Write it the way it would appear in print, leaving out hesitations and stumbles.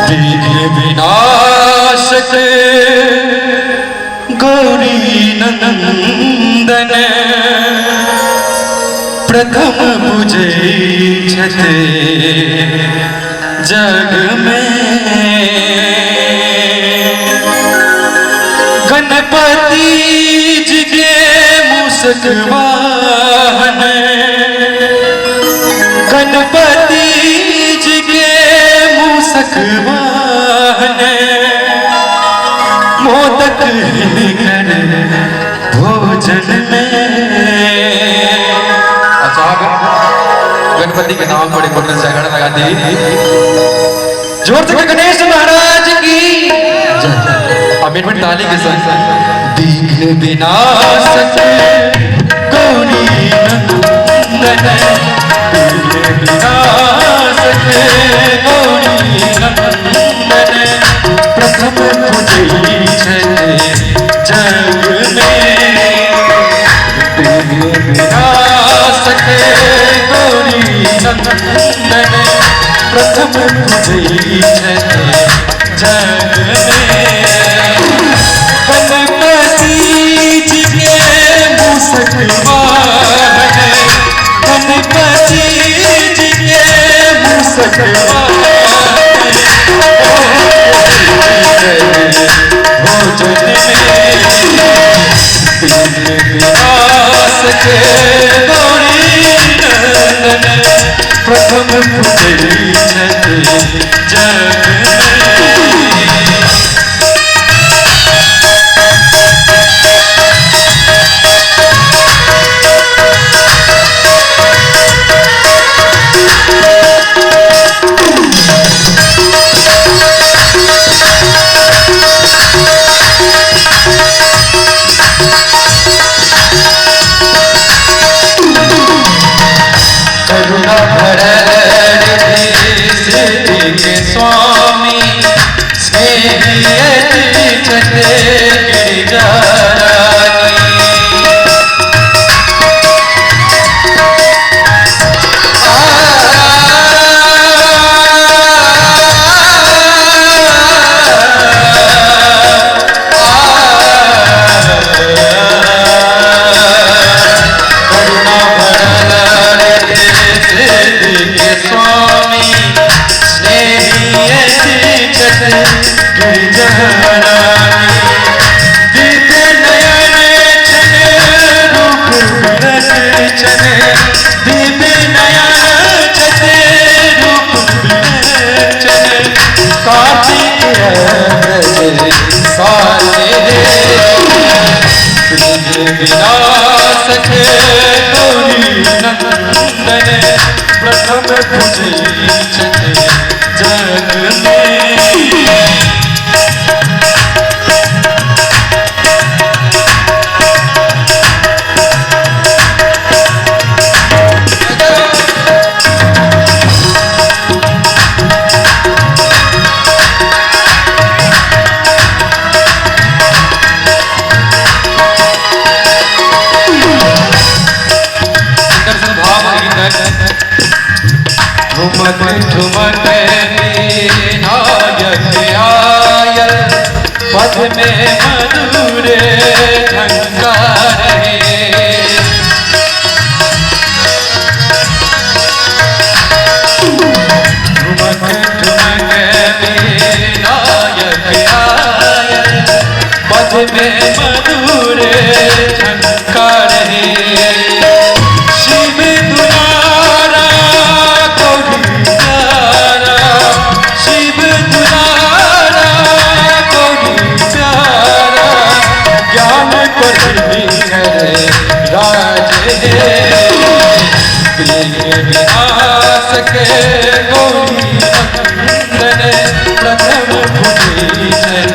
विघ्न विनाशक गौरी नंदन प्रथम पूजे छते जग में गणपति जी के मूषक वाहन गणपति जी के मूषक वाहन मोदक कर भोजन में। अच्छा गणपति के नाम बड़े कुंडल से अगड़ लगा दी। जोर से गणेश महाराज की मिनट ताली के साथ। विघ्न विनाशक गौरी नंदन विघ्न विनाशक गौरी नंदन प्रथम पूजे छते जग में। विघ्न विनाशक गौरी नंदन प्रथम पूजे छते जग में। गणपति जी के मूषक वाहन गणपति जी के मूषक वाहन भोजन में। विघ्न विनाशक गौरी नंदन प्रथम पूजे छते जग में। करुणा भरल सिद्धि के स्वामी स्नेहियति छते गिरिजारानी। विनाशक गौरी नंदन प्रथम पूजे छते जग में। ठुमक ठुमक नायक आयल पद में मधुर झंकार है। ठुमक ठुमक नायक आयल पद में मधुर झंकार है। शिव दुलारा गौरी प्यारा शिव दुलारा गौरी प्यारा ज्ञान प्रदीप राज है। विघ्न विनाशक गौरी नंदन प्रथम पूजे छते